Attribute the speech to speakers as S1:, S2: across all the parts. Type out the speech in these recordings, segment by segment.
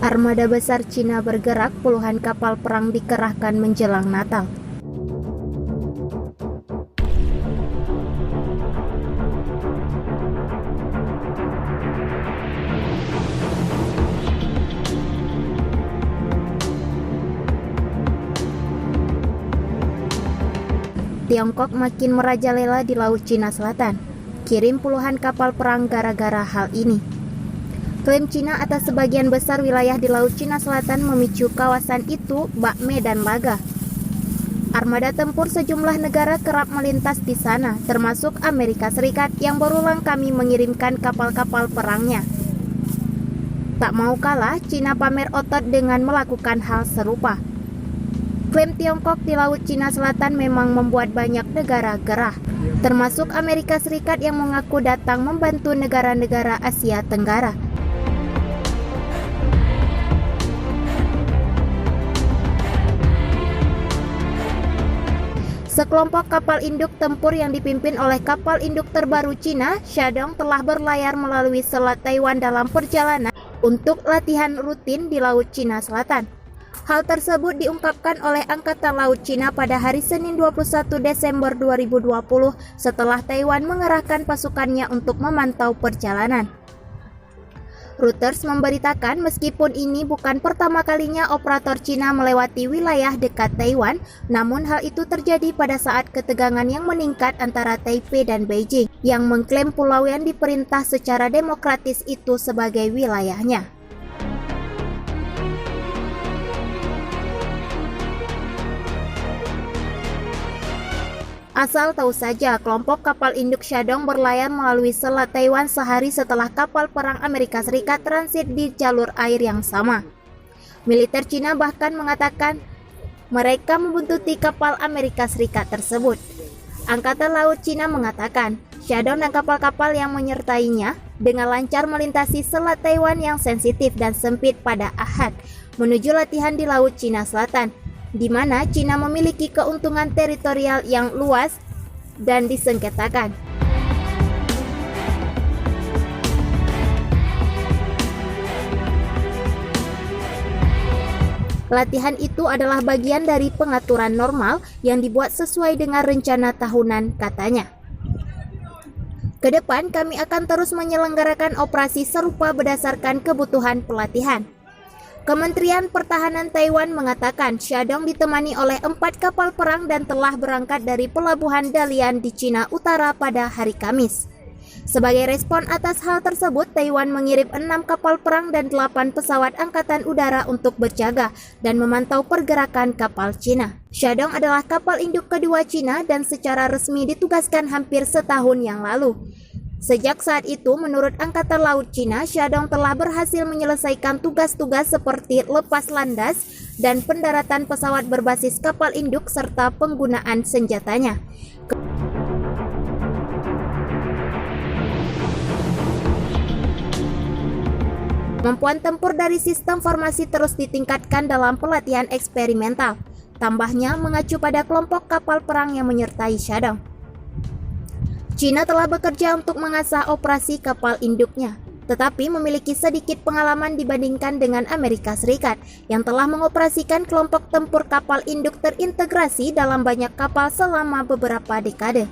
S1: Armada besar Cina bergerak, puluhan kapal perang dikerahkan menjelang Natal. Tiongkok makin merajalela di Laut Cina Selatan, kirim puluhan kapal perang gara-gara hal ini. Klaim Cina atas sebagian besar wilayah di Laut Cina Selatan memicu kawasan itu bak medan laga. Armada tempur sejumlah negara kerap melintas di sana, termasuk Amerika Serikat yang berulang kali mengirimkan kapal-kapal perangnya. Tak mau kalah, Cina pamer otot dengan melakukan hal serupa. Klaim Tiongkok di Laut Cina Selatan memang membuat banyak negara gerah, termasuk Amerika Serikat yang mengaku datang membantu negara-negara Asia Tenggara. Sekelompok kapal induk tempur yang dipimpin oleh kapal induk terbaru Cina, Shandong, telah berlayar melalui Selat Taiwan dalam perjalanan untuk latihan rutin di Laut Cina Selatan. Hal tersebut diungkapkan oleh Angkatan Laut Cina pada hari Senin 21 Desember 2020 setelah Taiwan mengerahkan pasukannya untuk memantau perjalanan. Reuters memberitakan meskipun ini bukan pertama kalinya operator Cina melewati wilayah dekat Taiwan, namun hal itu terjadi pada saat ketegangan yang meningkat antara Taipei dan Beijing, yang mengklaim pulau yang diperintah secara demokratis itu sebagai wilayahnya. Asal tahu saja, kelompok kapal induk Shandong berlayar melalui Selat Taiwan sehari setelah kapal perang Amerika Serikat transit di jalur air yang sama. Militer Cina bahkan mengatakan mereka membuntuti kapal Amerika Serikat tersebut. Angkatan Laut Cina mengatakan Shandong dan kapal-kapal yang menyertainya dengan lancar melintasi Selat Taiwan yang sensitif dan sempit pada Ahad menuju latihan di Laut Cina Selatan, di mana Cina memiliki keuntungan teritorial yang luas dan disengketakan. Latihan itu adalah bagian dari pengaturan normal yang dibuat sesuai dengan rencana tahunan, katanya. Kedepan kami akan terus menyelenggarakan operasi serupa berdasarkan kebutuhan pelatihan. Kementerian Pertahanan Taiwan mengatakan Shandong ditemani oleh 4 kapal perang dan telah berangkat dari pelabuhan Dalian di Cina Utara pada hari Kamis. Sebagai respon atas hal tersebut, Taiwan mengirim 6 kapal perang dan 8 pesawat angkatan udara untuk berjaga dan memantau pergerakan kapal Cina. Shandong adalah kapal induk kedua Cina dan secara resmi ditugaskan hampir setahun yang lalu. Sejak saat itu, menurut Angkatan Laut Cina, Shandong telah berhasil menyelesaikan tugas-tugas seperti lepas landas dan pendaratan pesawat berbasis kapal induk serta penggunaan senjatanya. Kemampuan tempur dari sistem formasi terus ditingkatkan dalam pelatihan eksperimental. Tambahnya mengacu pada kelompok kapal perang yang menyertai Shandong. Cina telah bekerja untuk mengasah operasi kapal induknya, tetapi memiliki sedikit pengalaman dibandingkan dengan Amerika Serikat yang telah mengoperasikan kelompok tempur kapal induk terintegrasi dalam banyak kapal selama beberapa dekade.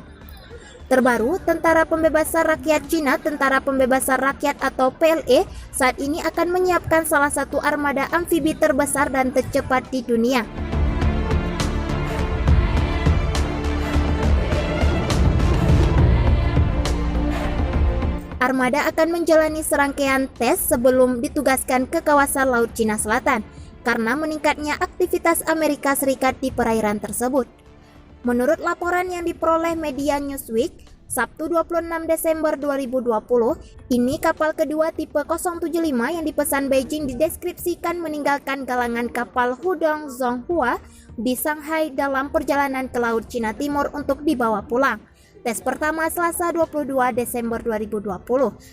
S1: Terbaru, Tentara Pembebasan Rakyat Cina, Tentara Pembebasan Rakyat atau PLA, saat ini akan menyiapkan salah satu armada amfibi terbesar dan tercepat di dunia. Armada akan menjalani serangkaian tes sebelum ditugaskan ke kawasan Laut Cina Selatan karena meningkatnya aktivitas Amerika Serikat di perairan tersebut. Menurut laporan yang diperoleh media Newsweek, Sabtu 26 Desember 2020, ini kapal kedua tipe 075 yang dipesan Beijing dideskripsikan meninggalkan galangan kapal Hudong Zonghua di Shanghai dalam perjalanan ke Laut Cina Timur untuk dibawa pulang. Tes pertama Selasa 22 Desember 2020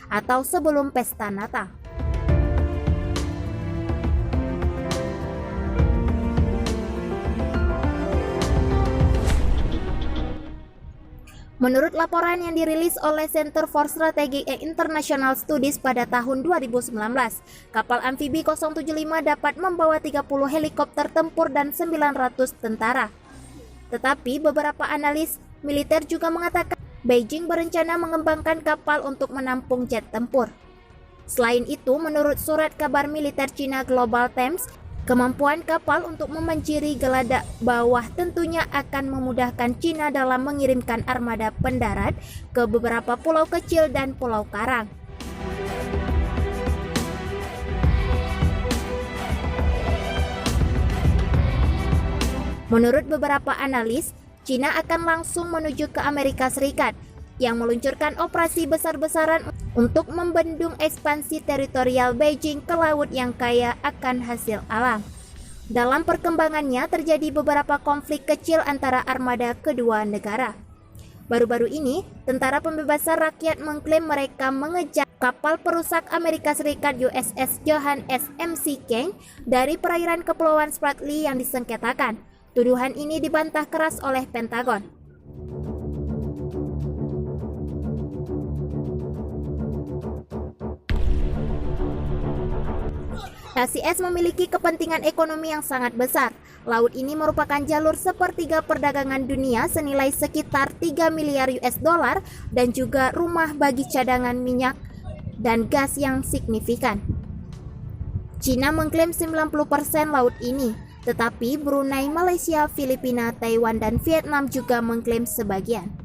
S1: atau sebelum pesta Natal. Menurut laporan yang dirilis oleh Center for Strategic and International Studies pada tahun 2019, kapal amfibi 075 dapat membawa 30 helikopter tempur dan 900 tentara. Tetapi beberapa analis militer juga mengatakan Beijing berencana mengembangkan kapal untuk menampung jet tempur. Selain itu, menurut surat kabar militer China Global Times, kemampuan kapal untuk memanjiri geladak bawah tentunya akan memudahkan China dalam mengirimkan armada pendarat ke beberapa pulau kecil dan pulau karang. Menurut beberapa analis, China akan langsung menuju ke Amerika Serikat yang meluncurkan operasi besar-besaran untuk membendung ekspansi teritorial Beijing ke laut yang kaya akan hasil alam. Dalam perkembangannya terjadi beberapa konflik kecil antara armada kedua negara. Baru-baru ini, Tentara Pembebasan Rakyat mengklaim mereka mengejar kapal perusak Amerika Serikat USS Johann S. McCain dari perairan Kepulauan Spratly yang disengketakan. Tuduhan ini dibantah keras oleh Pentagon. LCS memiliki kepentingan ekonomi yang sangat besar. Laut ini merupakan jalur sepertiga perdagangan dunia senilai sekitar 3 miliar US dollar dan juga rumah bagi cadangan minyak dan gas yang signifikan. China mengklaim 90% laut ini, tetapi Brunei, Malaysia, Filipina, Taiwan, dan Vietnam juga mengklaim sebagian.